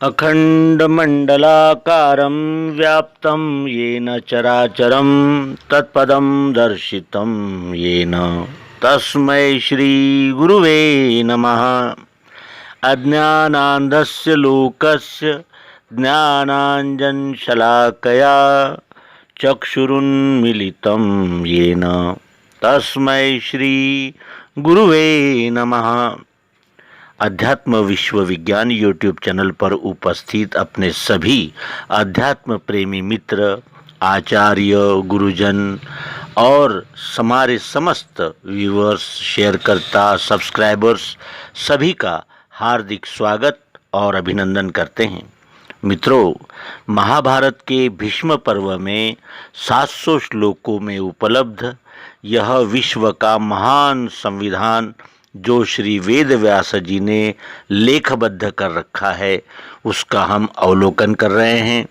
अखण्डमण्डलाकारं व्याप्तं येन चराचरं तत्पदं दर्शितं येन तस्मै श्रीगुरुवे नमः। अज्ञानान्धस्य लोकस्य ज्ञानाञ्जनशलाकया चक्षुरुन्मीलितं येन तस्मै श्रीगुरुवे नमः। अध्यात्म विश्व विज्ञान यूट्यूब चैनल पर उपस्थित अपने सभी अध्यात्म प्रेमी मित्र, आचार्य, गुरुजन और हमारे समस्त व्यूअर्स, शेयरकर्ता, सब्सक्राइबर्स सभी का हार्दिक स्वागत और अभिनंदन करते हैं। मित्रों, महाभारत के भीष्म पर्व में 700 श्लोकों में उपलब्ध यह विश्व का महान संविधान जो श्री वेद व्यास जी ने लेखबद्ध कर रखा है, उसका हम अवलोकन कर रहे हैं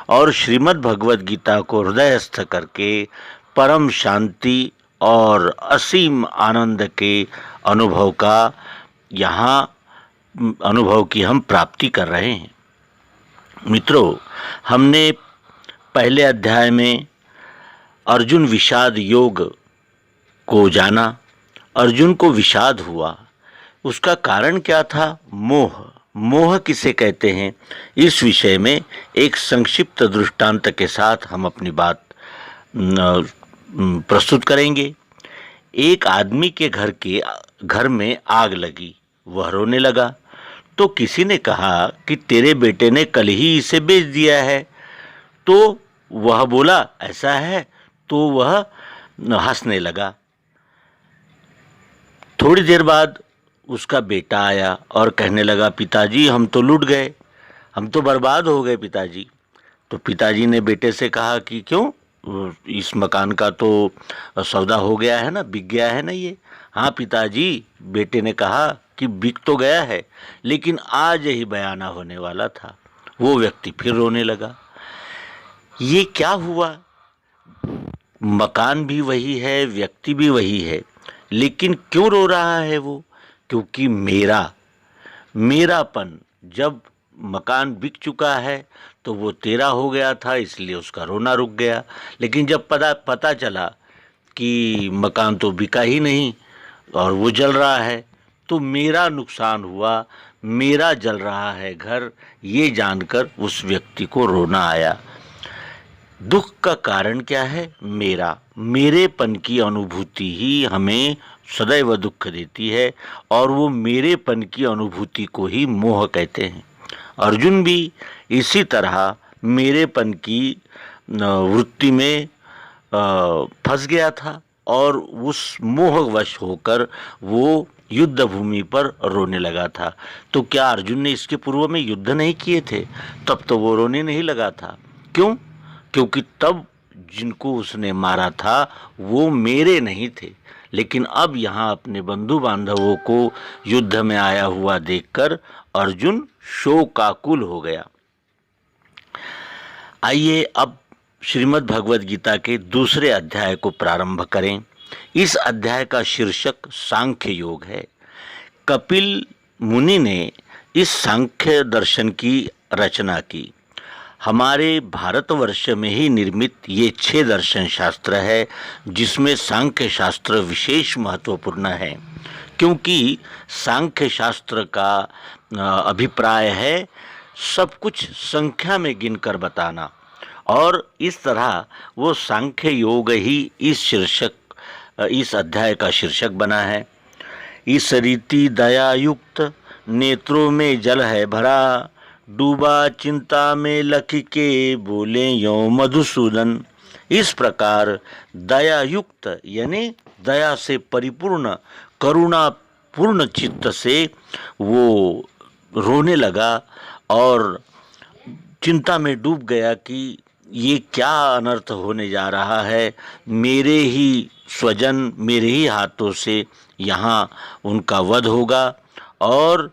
और श्रीमद् भगवद गीता को हृदयस्थ करके परम शांति और असीम आनंद के अनुभव की हम प्राप्ति कर रहे हैं। मित्रों, हमने पहले अध्याय में अर्जुन विषाद योग को जाना। अर्जुन को विषाद हुआ, उसका कारण क्या था? मोह किसे कहते हैं, इस विषय में एक संक्षिप्त दृष्टांत के साथ हम अपनी बात प्रस्तुत करेंगे। एक आदमी के घर में आग लगी, वह रोने लगा तो किसी ने कहा कि तेरे बेटे ने कल ही इसे बेच दिया है। तो वह बोला ऐसा है, तो वह हंसने लगा। थोड़ी देर बाद उसका बेटा आया और कहने लगा, पिताजी हम तो लूट गए, हम तो बर्बाद हो गए पिताजी। तो पिताजी ने बेटे से कहा कि क्यों, इस मकान का तो सौदा हो गया है ना, बिक गया है ना ये। हाँ पिताजी, बेटे ने कहा कि बिक तो गया है, लेकिन आज ही बयाना होने वाला था। वो व्यक्ति फिर रोने लगा। ये क्या हुआ? मकान भी वही है, व्यक्ति भी वही है, लेकिन क्यों रो रहा है वो? क्योंकि मेरापन, जब मकान बिक चुका है तो वो तेरा हो गया था, इसलिए उसका रोना रुक गया। लेकिन जब पता चला कि मकान तो बिका ही नहीं और वो जल रहा है, तो मेरा नुकसान हुआ, मेरा जल रहा है घर, ये जानकर उस व्यक्ति को रोना आया। दुख का कारण क्या है? मेरेपन की अनुभूति ही हमें सदैव दुख देती है और वो मेरेपन की अनुभूति को ही मोह कहते हैं। अर्जुन भी इसी तरह मेरेपन की वृत्ति में फंस गया था और उस मोहवश होकर वो युद्ध भूमि पर रोने लगा था। तो क्या अर्जुन ने इसके पूर्व में युद्ध नहीं किए थे? तब तो वो रोने नहीं लगा था। क्यों? क्योंकि तब जिनको उसने मारा था वो मेरे नहीं थे, लेकिन अब यहाँ अपने बंधु बांधवों को युद्ध में आया हुआ देखकर अर्जुन शोकाकुल हो गया। आइए अब श्रीमद् भगवद गीता के दूसरे अध्याय को प्रारंभ करें। इस अध्याय का शीर्षक सांख्य योग है। कपिल मुनि ने इस सांख्य दर्शन की रचना की। हमारे भारतवर्ष में ही निर्मित ये 6 दर्शन शास्त्र है, जिसमें सांख्य शास्त्र विशेष महत्वपूर्ण है, क्योंकि सांख्य शास्त्र का अभिप्राय है सब कुछ संख्या में गिनकर बताना, और इस तरह वो सांख्य योग ही इस अध्याय का शीर्षक बना है। इस रीति दयायुक्त नेत्रों में जल है भरा, डूबा चिंता में लख के बोले यो मधुसूदन। इस प्रकार दयायुक्त यानी दया से परिपूर्ण, करुणा पूर्ण चित्त से वो रोने लगा और चिंता में डूब गया कि ये क्या अनर्थ होने जा रहा है, मेरे ही स्वजन मेरे ही हाथों से यहाँ उनका वध होगा। और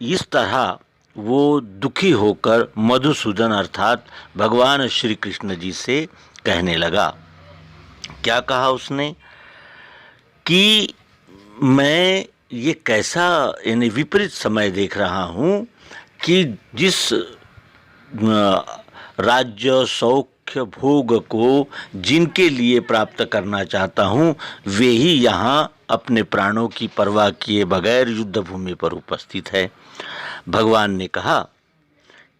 इस तरह वो दुखी होकर मधुसूदन अर्थात भगवान श्री कृष्ण जी से कहने लगा। क्या कहा उसने कि मैं ये कैसा यानी विपरीत समय देख रहा हूँ कि जिस राज्य सौख्य भोग को जिनके लिए प्राप्त करना चाहता हूँ वे ही यहाँ अपने प्राणों की परवाह किए बगैर युद्ध भूमि पर उपस्थित है। भगवान ने कहा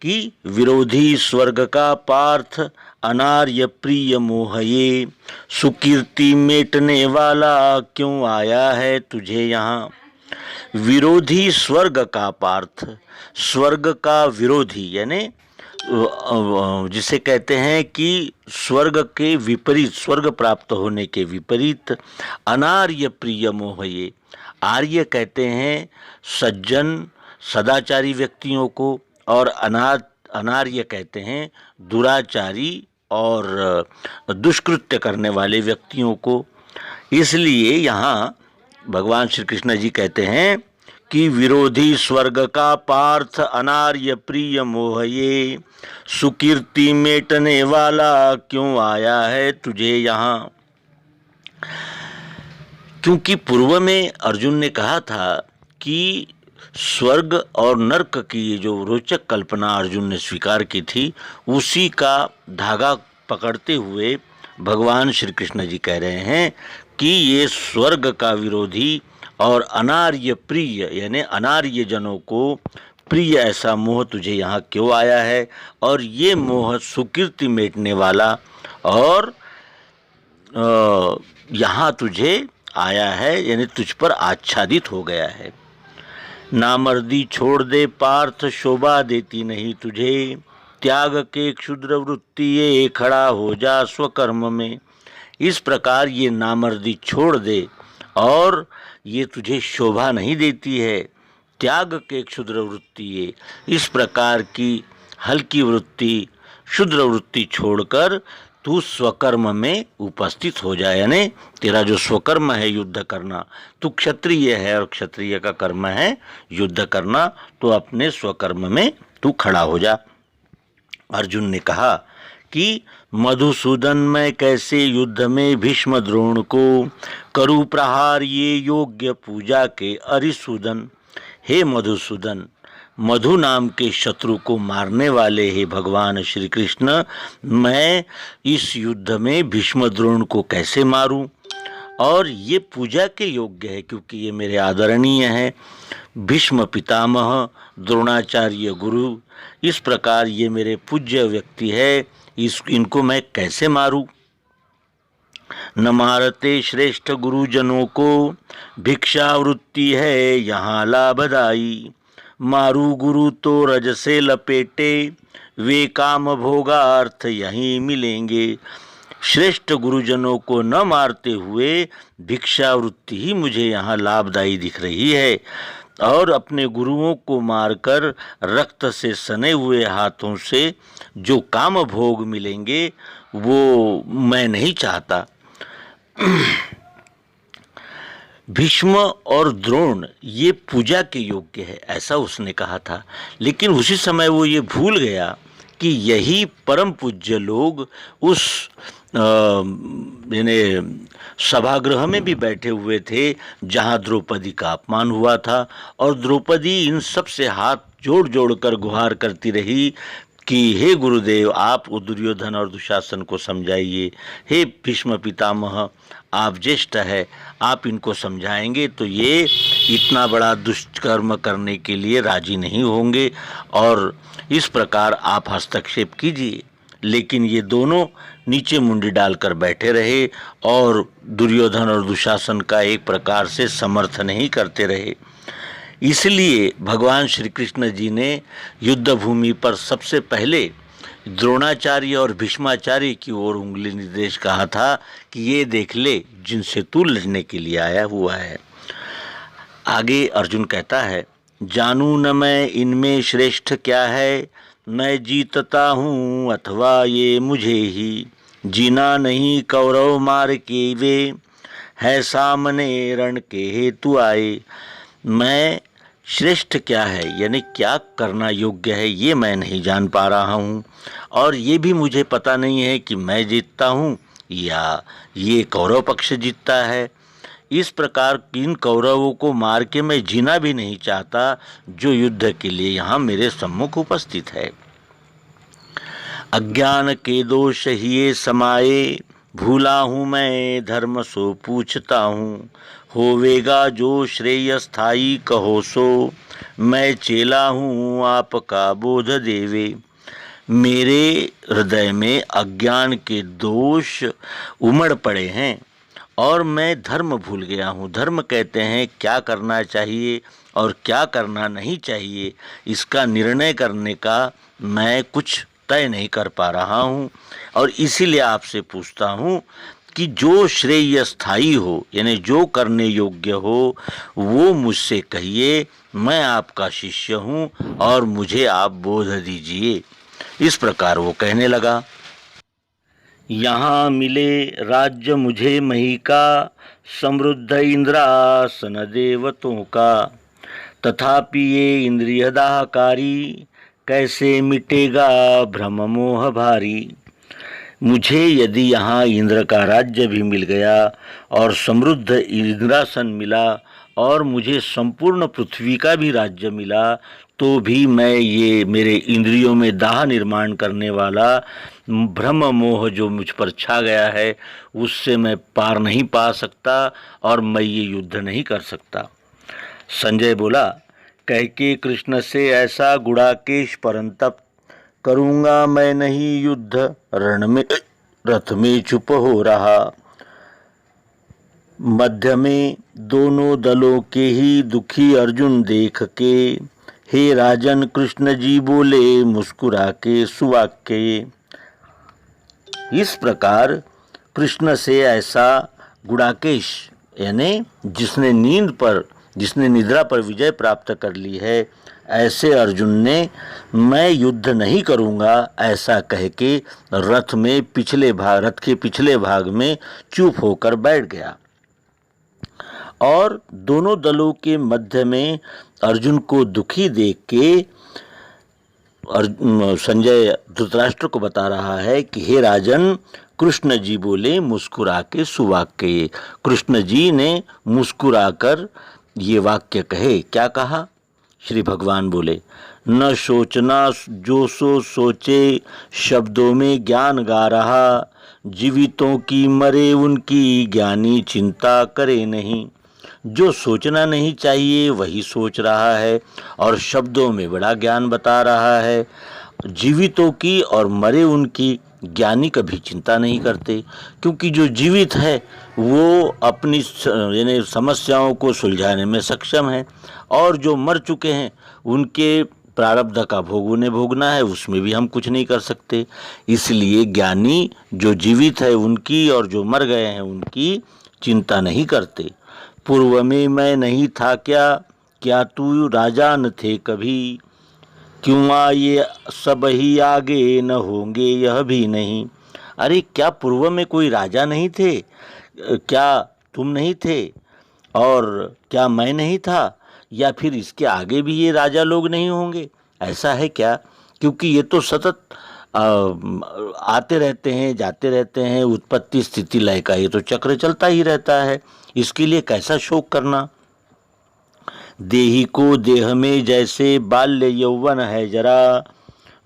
कि विरोधी स्वर्ग का पार्थ अनार्य प्रिय मोहये, सुकीर्ति मेटने वाला क्यों आया है तुझे यहाँ। विरोधी स्वर्ग का पार्थ, स्वर्ग का विरोधी यानी जिसे कहते हैं कि स्वर्ग के विपरीत, स्वर्ग प्राप्त होने के विपरीत, अनार्य प्रिय मोहये। आर्य कहते हैं सज्जन सदाचारी व्यक्तियों को, और अनार्य कहते हैं दुराचारी और दुष्कृत्य करने वाले व्यक्तियों को। इसलिए यहाँ भगवान श्री कृष्ण जी कहते हैं कि विरोधी स्वर्ग का पार्थ अनार्य प्रिय मोहये, सुकीर्ति मेटने वाला क्यों आया है तुझे यहाँ। क्योंकि पूर्व में अर्जुन ने कहा था कि स्वर्ग और नरक की जो रोचक कल्पना अर्जुन ने स्वीकार की थी, उसी का धागा पकड़ते हुए भगवान श्री कृष्ण जी कह रहे हैं कि ये स्वर्ग का विरोधी और अनार्य प्रिय यानी अनार्य जनों को प्रिय ऐसा मोह तुझे यहाँ क्यों आया है, और ये मोह सुकीर्ति मेटने वाला और यहाँ तुझे आया है यानी तुझ पर आच्छादित हो गया है। नामर्दी छोड़ दे पार्थ शोभा देती नहीं तुझे, त्याग के क्षुद्र वृत्ति ये खड़ा हो जा स्वकर्म में। इस प्रकार ये नामर्दी छोड़ दे और ये तुझे शोभा नहीं देती है। त्याग के क्षुद्र वृत्ति ये, इस प्रकार की हल्की वृत्ति क्षुद्र वृत्ति छोड़कर तू स्वकर्म में उपस्थित हो जाए, यानी तेरा जो स्वकर्म है युद्ध करना, तू क्षत्रिय है और क्षत्रिय का कर्म है युद्ध करना, तो अपने स्वकर्म में तू खड़ा हो जा। अर्जुन ने कहा कि मधुसूदन मैं कैसे युद्ध में भीष्म द्रोण को करूं प्रहार ये योग्य पूजा के अरिसूदन। हे मधुसूदन, मधु नाम के शत्रु को मारने वाले हे भगवान श्री कृष्ण, मैं इस युद्ध में भीष्म द्रोण को कैसे मारूं, और ये पूजा के योग्य है क्योंकि ये मेरे आदरणीय हैं। भीष्म पितामह, द्रोणाचार्य गुरु, इस प्रकार ये मेरे पूज्य व्यक्ति है, इनको मैं कैसे मारूं। न मारते श्रेष्ठ गुरुजनों को, भिक्षावृत्ति है यहाँ लाभदायी। मारू गुरु तो रज से लपेटे, वे काम भोगार्थ यहीं मिलेंगे। श्रेष्ठ गुरुजनों को न मारते हुए भिक्षावृत्ति ही मुझे यहाँ लाभदायी दिख रही है, और अपने गुरुओं को मारकर रक्त से सने हुए हाथों से जो काम भोग मिलेंगे वो मैं नहीं चाहता। भीष्म और द्रोण ये पूजा के योग्य है ऐसा उसने कहा था, लेकिन उसी समय वो ये भूल गया कि यही परम पूज्य लोग उस यानी सभागृह में भी बैठे हुए थे जहाँ द्रौपदी का अपमान हुआ था, और द्रौपदी इन सब से हाथ जोड़ जोड़ कर गुहार करती रही कि हे गुरुदेव आप दुर्योधन और दुशासन को समझाइए, हे भीष्म पितामह आप ज्येष्ठ है, आप इनको समझाएंगे तो ये इतना बड़ा दुष्कर्म करने के लिए राजी नहीं होंगे, और इस प्रकार आप हस्तक्षेप कीजिए। लेकिन ये दोनों नीचे मुंडी डालकर बैठे रहे और दुर्योधन और दुशासन का एक प्रकार से समर्थन ही करते रहे। इसलिए भगवान श्री कृष्ण जी ने युद्ध भूमि पर सबसे पहले द्रोणाचार्य और भीष्माचार्य की ओर उंगली निर्देश कहा था कि ये देख ले जिनसे तू लड़ने के लिए आया हुआ है। आगे अर्जुन कहता है, जानू न मैं इनमें श्रेष्ठ क्या है, मैं जीतता हूँ अथवा ये मुझे ही। जीना नहीं कौरव मार के वे, है सामने रण के हेतु आए। मैं श्रेष्ठ क्या है यानी क्या करना योग्य है ये मैं नहीं जान पा रहा हूँ, और ये भी मुझे पता नहीं है कि मैं जीतता हूँ या ये कौरव पक्ष जीतता है। इस प्रकार इन कौरवों को मार के मैं जीना भी नहीं चाहता जो युद्ध के लिए यहाँ मेरे सम्मुख उपस्थित है। अज्ञान के दोष हिए समाये, भूला हूँ मैं धर्म सो पूछता हूँ। होवेगा जो श्रेय स्थाई कहो सो, मैं चेला हूँ आपका बोध देवे। मेरे हृदय में अज्ञान के दोष उमड़ पड़े हैं और मैं धर्म भूल गया हूँ। धर्म कहते हैं क्या करना चाहिए और क्या करना नहीं चाहिए, इसका निर्णय करने का मैं कुछ तय नहीं कर पा रहा हूँ। और इसीलिए आपसे पूछता हूँ कि जो श्रेय स्थायी हो, यानी जो करने योग्य हो, वो मुझसे कहिए। मैं आपका शिष्य हूँ और मुझे आप बोध दीजिए। इस प्रकार वो कहने लगा। यहाँ मिले राज्य मुझे मही का, समृद्ध इंद्रासन देवतों का। तथापि ये इंद्रिय दाहकारी, कैसे मिटेगा भ्रम मोह भारी। मुझे यदि यहाँ इंद्र का राज्य भी मिल गया और समृद्ध इंद्रासन मिला और मुझे संपूर्ण पृथ्वी का भी राज्य मिला, तो भी मैं ये मेरे इंद्रियों में दाह निर्माण करने वाला भ्रम मोह जो मुझ पर छा गया है, उससे मैं पार नहीं पा सकता और मैं ये युद्ध नहीं कर सकता। संजय बोला, कह के कृष्ण से ऐसा गुड़ाकेश परंतप, करूँगा मैं नहीं युद्ध रण में रथ में चुप हो रहा। मध्य में दोनों दलों के ही दुखी अर्जुन देख के, हे राजन कृष्ण जी बोले मुस्कुरा के सुवाक्य। इस प्रकार कृष्ण से ऐसा गुड़ाकेश, यानी जिसने निद्रा पर विजय प्राप्त कर ली है, ऐसे अर्जुन ने मैं युद्ध नहीं करूँगा ऐसा कह के रथ के पिछले भाग में चुप होकर बैठ गया। और दोनों दलों के मध्य में अर्जुन को दुखी देख के संजय धृतराष्ट्र को बता रहा है कि हे राजन, कृष्ण जी बोले मुस्कुरा के सुवाक्य। कृष्ण जी ने मुस्कुराकर ये वाक्य कहे। क्या कहा? श्री भगवान बोले, न सोचना जो सो सोचे, शब्दों में ज्ञान गा रहा। जीवितों की मरे उनकी, ज्ञानी चिंता करे नहीं। जो सोचना नहीं चाहिए वही सोच रहा है और शब्दों में बड़ा ज्ञान बता रहा है। जीवितों की और मरे उनकी ज्ञानी कभी चिंता नहीं करते, क्योंकि जो जीवित है वो अपनी यानी समस्याओं को सुलझाने में सक्षम है और जो मर चुके हैं उनके प्रारब्ध का भोग उन्हें भोगना है, उसमें भी हम कुछ नहीं कर सकते। इसलिए ज्ञानी जो जीवित है उनकी और जो मर गए हैं उनकी चिंता नहीं करते। पूर्व में मैं नहीं था क्या तू राजा न थे कभी, क्यों ये सब ही आगे न होंगे यह भी नहीं। अरे क्या पूर्व में कोई राजा नहीं थे? क्या तुम नहीं थे? और क्या मैं नहीं था? या फिर इसके आगे भी ये राजा लोग नहीं होंगे? ऐसा है क्या? क्योंकि ये तो सतत आते रहते हैं, जाते रहते हैं, उत्पत्ति स्थिति लय का ये तो चक्र चलता ही रहता है। इसके लिए कैसा शोक करना? देही को देह में जैसे बाल्य यौवन है जरा,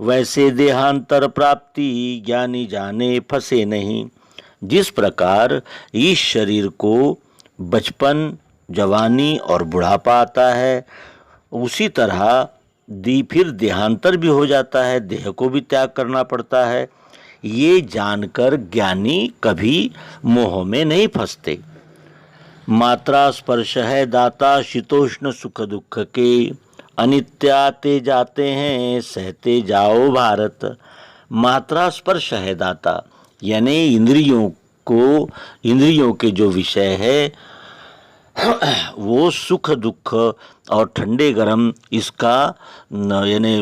वैसे देहांतर प्राप्ति ज्ञानी जाने फंसे नहीं। जिस प्रकार इस शरीर को बचपन, जवानी और बुढ़ापा आता है, उसी तरह फिर देहांतर भी हो जाता है, देह को भी त्याग करना पड़ता है। ये जानकर ज्ञानी कभी मोह में नहीं फंसते। मात्रा स्पर्श है दाता शीतोष्ण सुख दुख के, अनित्य आते जाते हैं सहते जाओ भारत। मात्रा स्पर्श है दाता, यानी इंद्रियों के जो विषय है वो सुख दुख और ठंडे गरम इसका यानी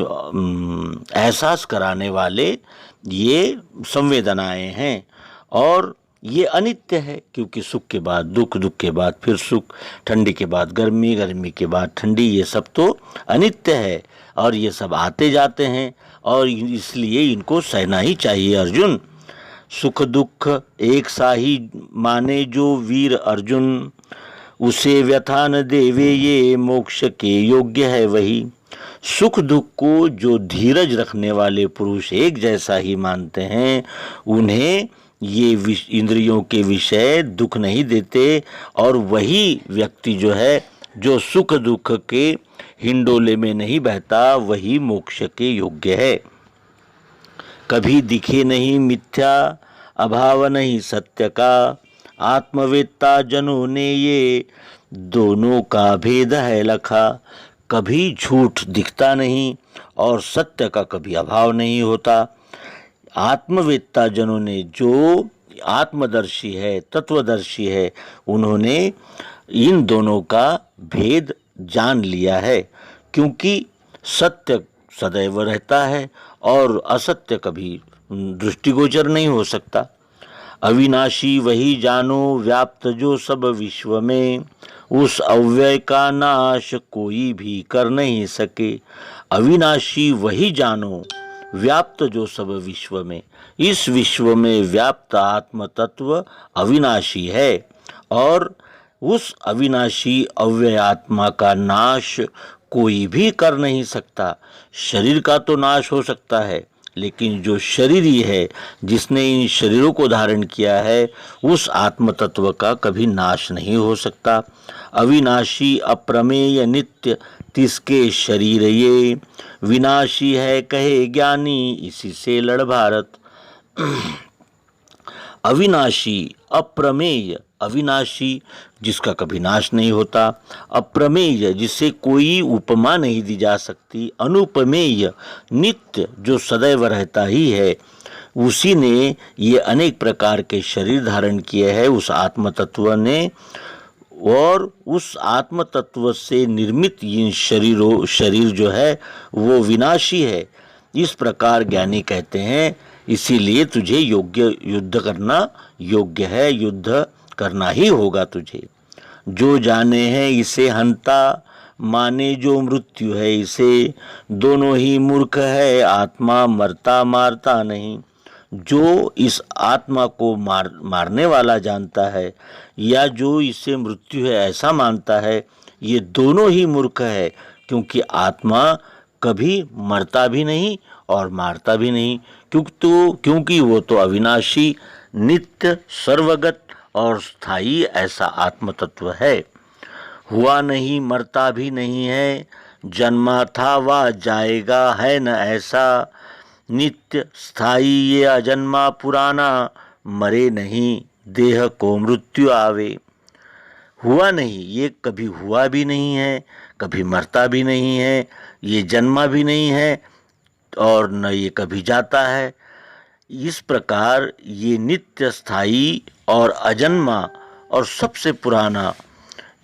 एहसास कराने वाले ये संवेदनाएं हैं। और ये अनित्य है, क्योंकि सुख के बाद दुख, दुख के बाद फिर सुख, ठंडी के बाद गर्मी, गर्मी के बाद ठंडी, ये सब तो अनित्य है और ये सब आते जाते हैं और इसलिए इनको सहना ही चाहिए अर्जुन। सुख दुख एक सा ही माने जो वीर अर्जुन, उसे व्यथा न देवे, ये मोक्ष के योग्य है वही। सुख दुख को जो धीरज रखने वाले पुरुष एक जैसा ही मानते हैं, उन्हें ये इंद्रियों के विषय दुख नहीं देते, और वही व्यक्ति जो है, जो सुख दुख के हिंडोले में नहीं बहता, वही मोक्ष के योग्य है। कभी दिखे नहीं मिथ्या, अभाव नहीं सत्य का, आत्मवेत्ता जनों ने ये दोनों का भेद है लखा। कभी झूठ दिखता नहीं और सत्य का कभी अभाव नहीं होता। आत्मवेत्ता जनों ने, जो आत्मदर्शी है, तत्वदर्शी है, उन्होंने इन दोनों का भेद जान लिया है, क्योंकि सत्य सदैव रहता है और असत्य कभी दृष्टिगोचर नहीं हो सकता। अविनाशी वही जानो, व्याप्त जो सब विश्व में, उस अव्यय का नाश कोई भी कर नहीं सके। अविनाशी वही जानो, व्याप्त जो सब विश्व में, इस विश्व में व्याप्त आत्म तत्व अविनाशी है, और उस अविनाशी अव्यय आत्मा का नाश कोई भी कर नहीं सकता। शरीर का तो नाश हो सकता है, लेकिन जो शरीरी है, जिसने इन शरीरों को धारण किया है, उस आत्म तत्व का कभी नाश नहीं हो सकता। अविनाशी अप्रमेय नित्य तिसके शरीर ये, विनाशी है कहे ज्ञानी इसी से लड़ भारत। अविनाशी अप्रमेय, अविनाशी जिसका कभी नाश नहीं होता, अप्रमेय जिससे कोई उपमा नहीं दी जा सकती, अनुपमेय नित्य जो सदैव रहता ही है, उसी ने ये अनेक प्रकार के शरीर धारण किए हैं उस आत्म तत्व ने, और उस आत्म तत्व से निर्मित इन शरीर जो है वो विनाशी है। इस प्रकार ज्ञानी कहते हैं, इसीलिए तुझे युद्ध करना योग्य है, युद्ध करना ही होगा तुझे। जो जाने हैं इसे हंता, माने जो मृत्यु है इसे, दोनों ही मूर्ख है, आत्मा मरता मारता नहीं। जो इस आत्मा को मारने वाला जानता है, या जो इसे मृत्यु है ऐसा मानता है, ये दोनों ही मूर्ख है, क्योंकि आत्मा कभी मरता भी नहीं और मारता भी नहीं, क्योंकि वो तो अविनाशी, नित्य, सर्वगत और स्थायी ऐसा आत्म तत्व है। हुआ नहीं मरता भी नहीं है, जन्मा था वह जाएगा है न ऐसा, नित्य स्थायी ये अजन्मा पुराना, मरे नहीं देह को मृत्यु आवे। हुआ नहीं, ये कभी हुआ भी नहीं है, कभी मरता भी नहीं है, ये जन्मा भी नहीं है और न ये कभी जाता है। इस प्रकार ये नित्य स्थायी और अजन्मा और सबसे पुराना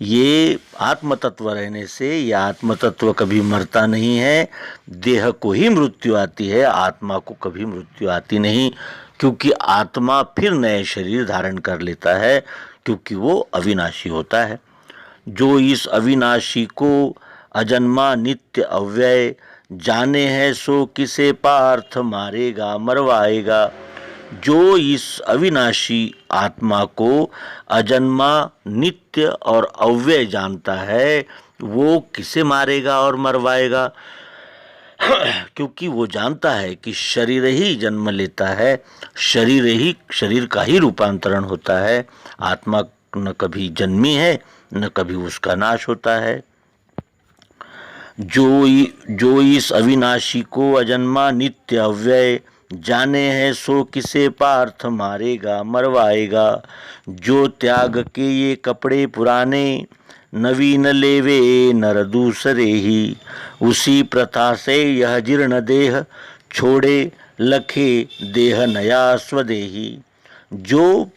ये आत्म तत्व रहने से यह आत्म तत्व कभी मरता नहीं है। देह को ही मृत्यु आती है, आत्मा को कभी मृत्यु आती नहीं, क्योंकि आत्मा फिर नए शरीर धारण कर लेता है, क्योंकि वो अविनाशी होता है। जो इस अविनाशी को अजन्मा नित्य अव्यय जाने है, सो किसे पार्थ मारेगा मरवाएगा। जो इस अविनाशी आत्मा को अजन्मा नित्य और अव्यय जानता है, वो किसे मारेगा और मरवाएगा। क्योंकि वो जानता है कि शरीर ही जन्म लेता है, शरीर का ही रूपांतरण होता है। आत्मा न कभी जन्मी है, न कभी उसका नाश होता है। जो इस अविनाशी को अजन्मा नित्य अव्यय जाने है, सो किसे पार्थ मारेगा मरवाएगा। जो त्याग के ये कपड़े पुराने, नवीन लेवे नर दूसरे ही। उसी प्रथा से यह जीर्ण देह, छोड़े लखे देह नया स्वदेही। जो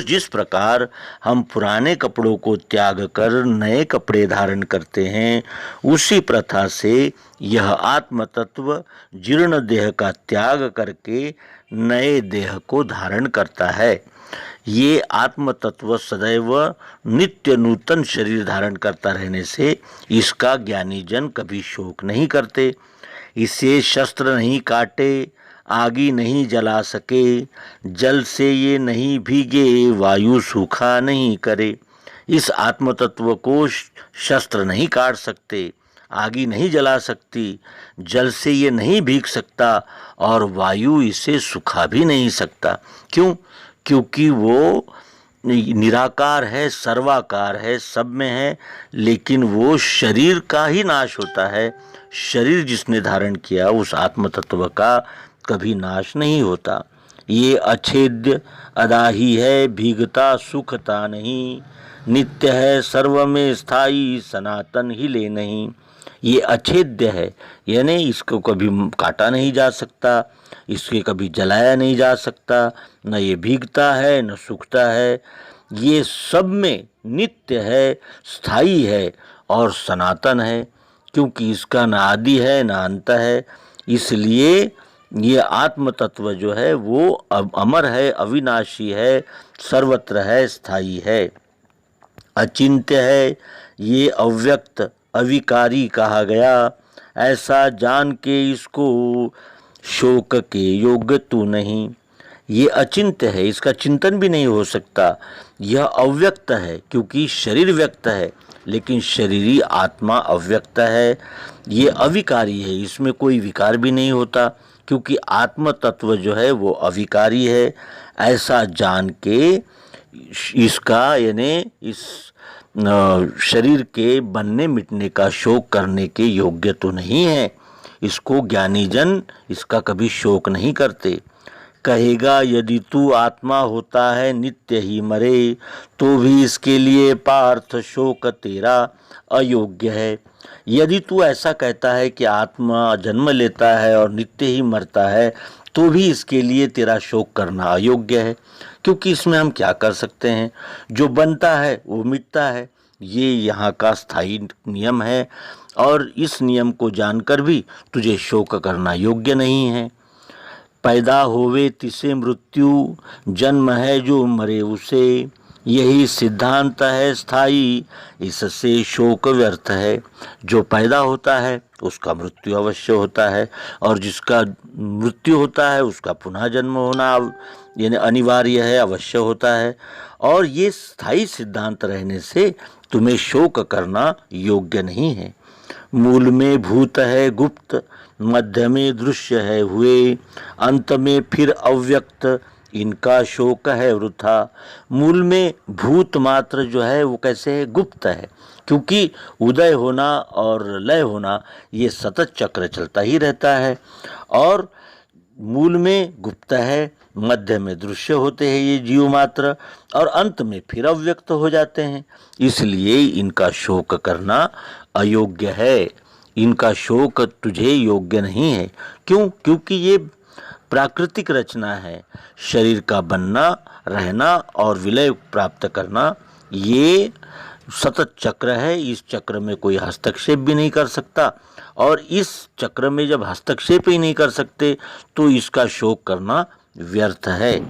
जिस प्रकार हम पुराने कपड़ों को त्याग कर नए कपड़े धारण करते हैं, उसी प्रथा से यह आत्म तत्व जीर्ण देह का त्याग करके नए देह को धारण करता है। ये आत्म तत्व सदैव नित्य नूतन शरीर धारण करता रहने से इसका ज्ञानी जन कभी शोक नहीं करते। इसे शस्त्र नहीं काटे, आगी नहीं जला सके, जल से ये नहीं भीगे, वायु सूखा नहीं करे। इस आत्म तत्व को शस्त्र नहीं काट सकते, आगी नहीं जला सकती, जल से ये नहीं भीग सकता और वायु इसे सुखा भी नहीं सकता। क्यों? क्योंकि वो निराकार है, सर्वाकार है, सब में है, लेकिन वो शरीर का ही नाश होता है। शरीर जिसने धारण किया उस आत्म तत्व का कभी नाश नहीं होता। ये अछेद्य अदाही है, भीगता सुखता नहीं, नित्य है सर्व में स्थायी, सनातन हिले नहीं। ये अछेद्य है, यानी इसको कभी काटा नहीं जा सकता, इसके कभी जलाया नहीं जा सकता, न ये भीगता है न सूखता है। ये सब में नित्य है, स्थायी है और सनातन है, क्योंकि इसका न आदि है न अंत है। इसलिए ये आत्म तत्व जो है वो अमर है, अविनाशी है, सर्वत्र है, स्थायी है, अचिंत्य है, ये अव्यक्त अविकारी कहा गया। ऐसा जान के इसको शोक के योग्य तू नहीं। ये अचिंत्य है, इसका चिंतन भी नहीं हो सकता। यह अव्यक्त है क्योंकि शरीर व्यक्त है, लेकिन शरीरी आत्मा अव्यक्त है। ये अविकारी है, इसमें कोई विकार भी नहीं होता क्योंकि आत्म तत्व जो है वो अविकारी है। ऐसा जान के इसका यानी इस शरीर के बनने मिटने का शोक करने के योग्य तो नहीं है। इसको ज्ञानी जन इसका कभी शोक नहीं करते। कहेगा यदि तू आत्मा होता है नित्य ही मरे, तो भी इसके लिए पार्थ शोक तेरा अयोग्य है। यदि तू ऐसा कहता है कि आत्मा जन्म लेता है और नित्य ही मरता है, तो भी इसके लिए तेरा शोक करना अयोग्य है, क्योंकि इसमें हम क्या कर सकते हैं? जो बनता है वो मिटता है, ये यहाँ का स्थायी नियम है और इस नियम को जानकर भी तुझे शोक करना योग्य नहीं है। पैदा होवे तिसे मृत्यु, जन्म है जो मरे उसे, यही सिद्धांत है स्थायी, इससे शोक व्यर्थ है। जो पैदा होता है उसका मृत्यु अवश्य होता है और जिसका मृत्यु होता है उसका पुनः जन्म होना यानी अनिवार्य है, अवश्य होता है। और ये स्थायी सिद्धांत रहने से तुम्हें शोक करना योग्य नहीं है। मूल में भूत है गुप्त, मध्य में दृश्य है हुए, अंत में फिर अव्यक्त, इनका शोक है वृथा। मूल में भूत मात्र जो है वो कैसे है? गुप्त है, क्योंकि उदय होना और लय होना ये सतत चक्र चलता ही रहता है। और मूल में गुप्त है, मध्य में दृश्य होते हैं ये जीव मात्र, और अंत में फिर अव्यक्त हो जाते हैं। इसलिए इनका शोक करना अयोग्य है, इनका शोक तुझे योग्य नहीं है। क्यों? क्योंकि ये प्राकृतिक रचना है। शरीर का बनना, रहना और विलय प्राप्त करना ये सतत चक्र है। इस चक्र में कोई हस्तक्षेप भी नहीं कर सकता, और इस चक्र में जब हस्तक्षेप ही नहीं कर सकते तो इसका शोक करना व्यर्थ है।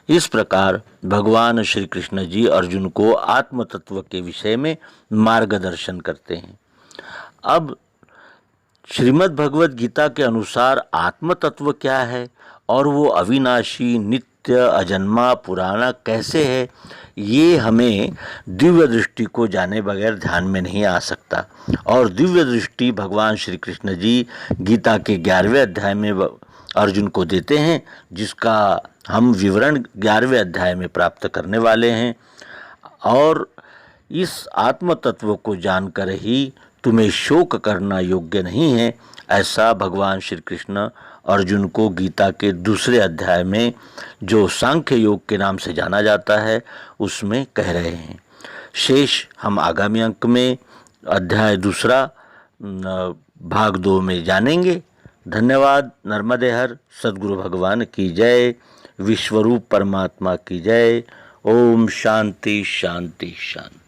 इस प्रकार भगवान श्री कृष्ण जी अर्जुन को आत्म तत्व के विषय में मार्गदर्शन करते हैं। अब श्रीमद् भगवद गीता के अनुसार आत्म तत्व क्या है और वो अविनाशी, नित्य, अजन्मा, पुराना कैसे है, ये हमें दिव्य दृष्टि को जाने बगैर ध्यान में नहीं आ सकता। और दिव्य दृष्टि भगवान श्री कृष्ण जी गीता के 11वें अध्याय में अर्जुन को देते हैं, जिसका हम विवरण 11वें अध्याय में प्राप्त करने वाले हैं। और इस आत्म तत्व को जानकर ही तुम्हें शोक करना योग्य नहीं है, ऐसा भगवान श्री कृष्ण अर्जुन को गीता के 2 अध्याय में, जो सांख्य योग के नाम से जाना जाता है, उसमें कह रहे हैं। शेष हम आगामी अंक में अध्याय 2 भाग 2 में जानेंगे। धन्यवाद। नर्मदे हर। सद्गुरु भगवान की जय। विश्वरूप परमात्मा की जय। ओम शांति शांति शांति।